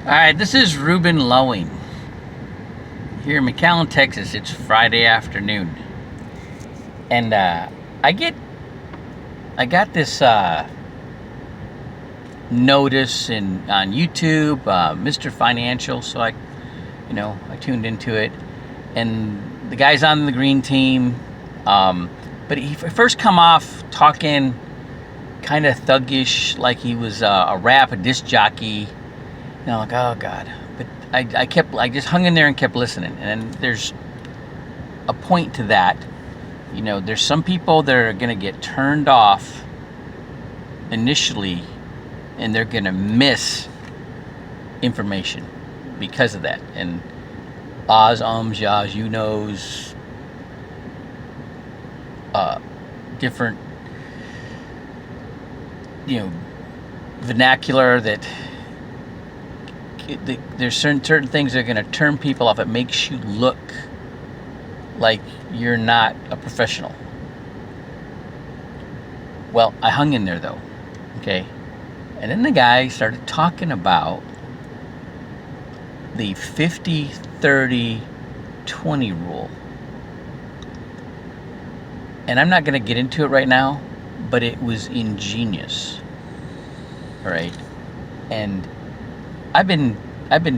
All right, this is Ruben Lowing here in McAllen, Texas. It's Friday afternoon, and I got this notice on YouTube, Mr. Financial. So I tuned into it, and the guy's on the green team, but he first come off talking kind of thuggish, like he was a disc jockey. And I'm like, oh God. But I just hung in there and kept listening. And then there's a point to that. There's some people that are going to get turned off initially, and they're going to miss information because of that. And ahs, ums, yahs, you knows, different, vernacular that there's certain things that are going to turn people off. It makes you look like you're not a professional. Well, I hung in there though, okay? And then the guy started talking about the 50-30-20 rule. And I'm not going to get into it right now, but it was ingenious. All right? And I've been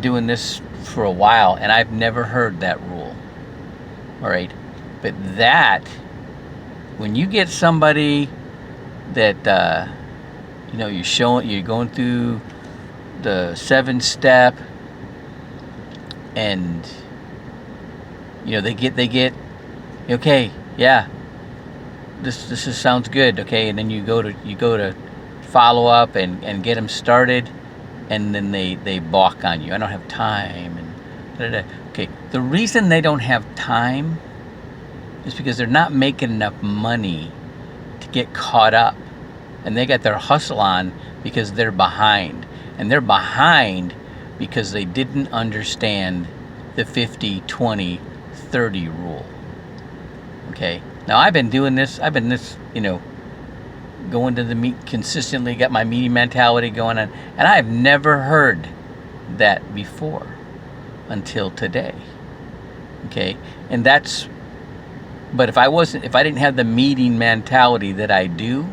doing this for a while, and I've never heard that rule. All right, but when you get somebody that you're going through the 7-step, and they get okay, yeah, this sounds good, okay, and then you go to follow up and get them started. And then they balk on you. I don't have time. And okay, the reason they don't have time is because they're not making enough money to get caught up, and they got their hustle on because they're behind, and they're behind because they didn't understand the 50-20-30 rule. Okay, now I've been doing this. Going to the meet consistently, got my meeting mentality going on, and I've never heard that before until today. Okay, and but if I didn't have the meeting mentality that I do,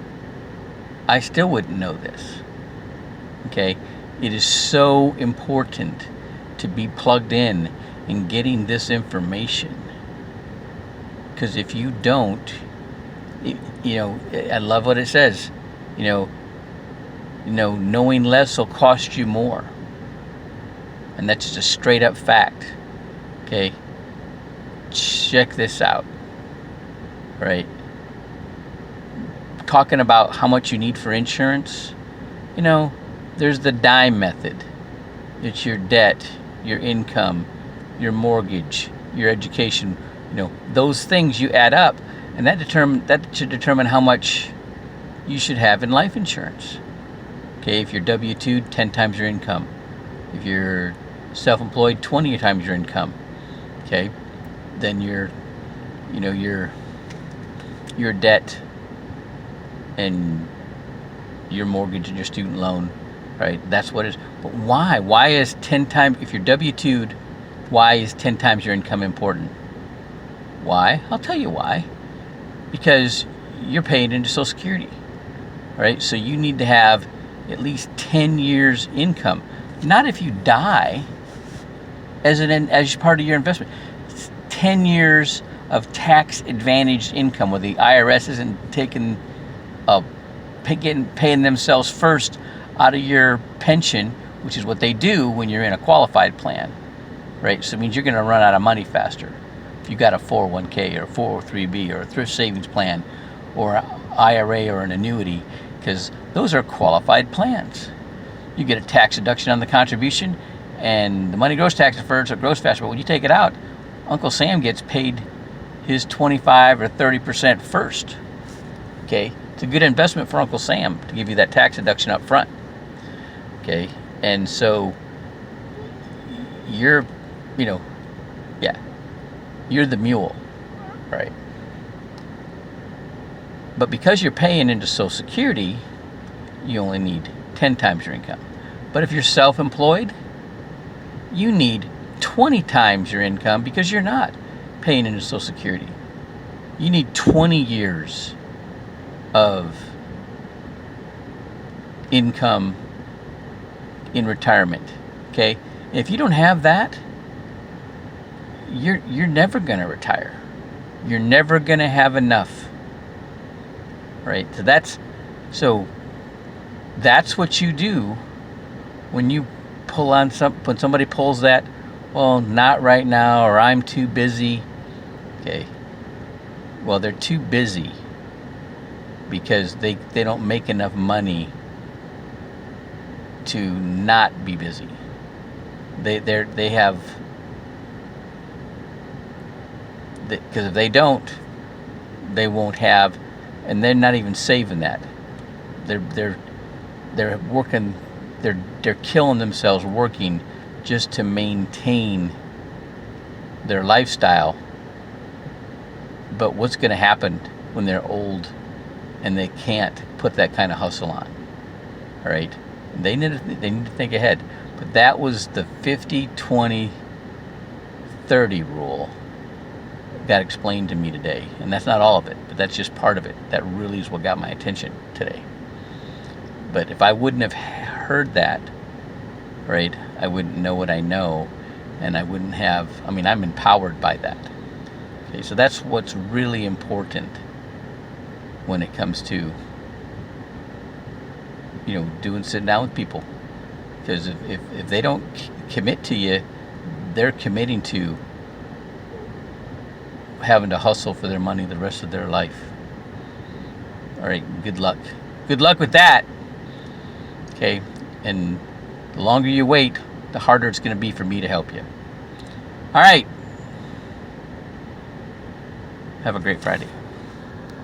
I still wouldn't know this. Okay, it is so important to be plugged in getting this information, because if you don't, I love what it says. Knowing less will cost you more, and that's just a straight up fact. Okay, check this out. Right, talking about how much you need for insurance. There's the dime method. It's your debt, your income, your mortgage, your education. Those things you add up. And that should determine how much you should have in life insurance. Okay, if you're W-2, 10 times your income. If you're self-employed, 20 times your income. Okay, then your debt and your mortgage and your student loan, right? That's what it is. But why? Why is 10 times, if you're W-2'd, why is 10 times your income important? Why? I'll tell you why. Because you're paying into Social Security, right? So you need to have at least 10 years income. Not if you die as part of your investment. It's 10 years of tax advantaged income where the IRS isn't paying themselves first out of your pension, which is what they do when you're in a qualified plan, right? So it means you're going to run out of money faster. If you got a 401k or a 403b or a thrift savings plan or an IRA or an annuity, because those are qualified plans. You get a tax deduction on the contribution, and the money grows tax deferred, so it grows faster. But when you take it out, Uncle Sam gets paid his 25 or 30% first. Okay, it's a good investment for Uncle Sam to give you that tax deduction up front. Okay, and so you're the mule, right? But because you're paying into Social Security, you only need 10 times your income. But if you're self-employed, you need 20 times your income because you're not paying into Social Security. You need 20 years of income in retirement. Okay? If you don't have that, you're never going to retire. You're never going to have enough. Right? So that's what you do when you pull on when somebody pulls that, well, not right now, or I'm too busy. Okay. Well, they're too busy because they don't make enough money to not be busy. They have, because if they don't, they won't have, and they're not even saving that. They're working, they're killing themselves working just to maintain their lifestyle. But what's going to happen when they're old and they can't put that kind of hustle on? All right, they need to think ahead. But that was the 50-20-30 rule got explained to me today, and that's not all of it, but that's just part of it. That really is what got my attention today. But if I wouldn't have heard that, right, I wouldn't know what I know, and I wouldn't have, I'm empowered by that. Okay, so that's what's really important when it comes to, sitting down with people. Because if they don't commit to you, they're committing to having to hustle for their money the rest of their life. All right, good luck. Good luck with that. Okay, and the longer you wait, the harder it's going to be for me to help you. All right. Have a great Friday.